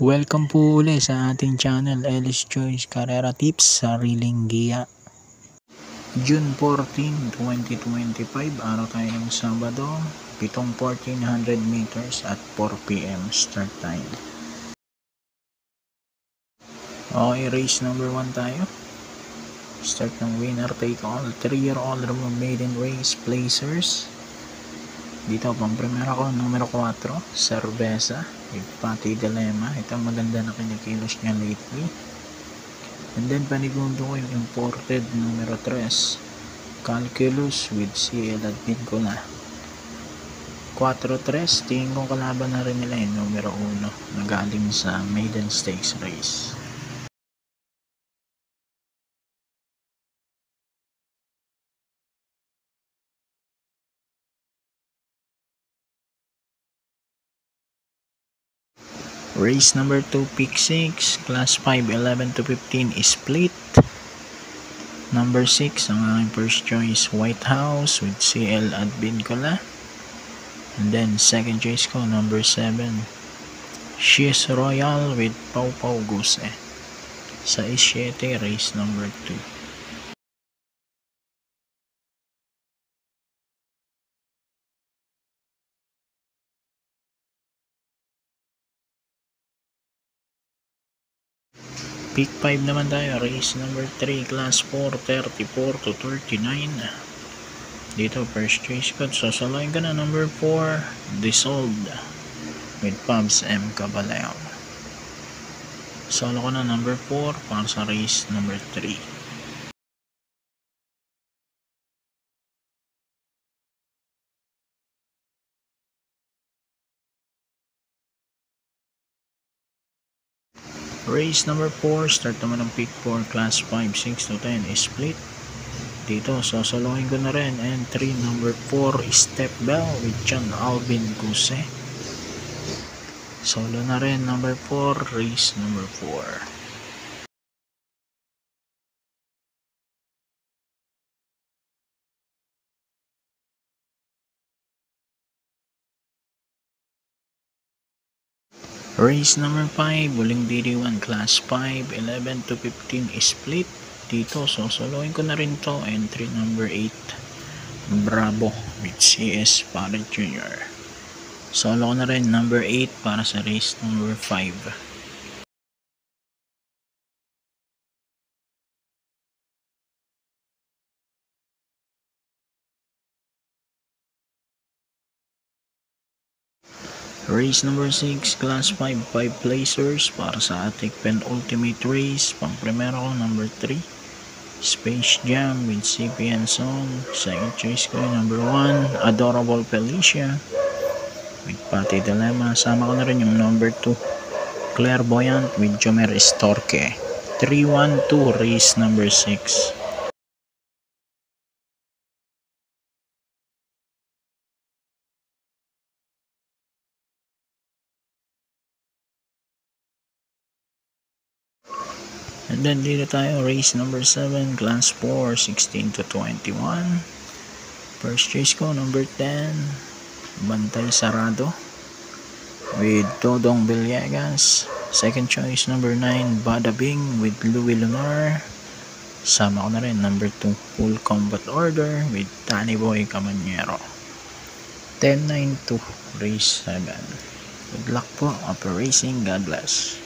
Welcome po uli sa ating channel, Ellis Choice Carrera Tips, Sariling Giya. June 14, 2025, araw tayo ng Sabado, 7:1400 meters at 4 PM start time. Okay, race number 1 tayo. Start ng winner take all, 3-year-old maiden race placers. Dito pang primera ko, numero 4, Cerveza with Pati Dilemma. Ito maganda na kinikilos niya lately. And then panigundo ko yung imported numero 3, Calculus with CL at Vincula. 4-3, tingin ko kalaban na rin nila yung numero 1 na galing sa maiden stakes race. Race number 2, pick 6, class 5, 11 to 15 is split. Number 6, ang aking first choice, White House with CL at Vincula. And then second choice ko, number 7, She's Royal with Pau Pau Guse. Sa 7, race number 2. Pick 5 naman tayo, race number 3, class 4, 34 to 39. Dito first choice ko, sasalain ka na number 4, Dissolved with Pubs M. Cabaleon. Solo ko na number 4 para sa race number 3. Race number 4, start naman ng pick 4, class 5, 6 to 10 is split. Dito, sasalohin ko na rin entry number 4, Step Bell with John Alvin Guse. Solo na rin number 4, race number 4. Race number 5, Buling DD1, class 5, 11 to 15 is split. Dito, sosolohin ko na rin to, entry number 8, Bravo with CS Parent Jr. Solo ko na rin number 8 para sa race number 5. Race number 6, class 5, 5 placers para sa ating penultimate race. Pang primero ko, number 3, Space Jam with CPN Song. Second choice ko, number 1, Adorable Felicia with Pati Dilemma. Sama ko na rin yung number 2, Clairvoyant with Jomer Estorque. 3-1-2, race number 6. And then dito tayo, race number 7, class 4, 16 to 21. First choice ko, number 10, Bantay Sarado with Dodong Villegas. Second choice, number 9, Bada Bing with Louis Lunar. Sama ko na rin number 2, Full Combat Order with Tani Boy Camanero. 10-9-2, race 7. Good luck po, Upper Racing. God bless.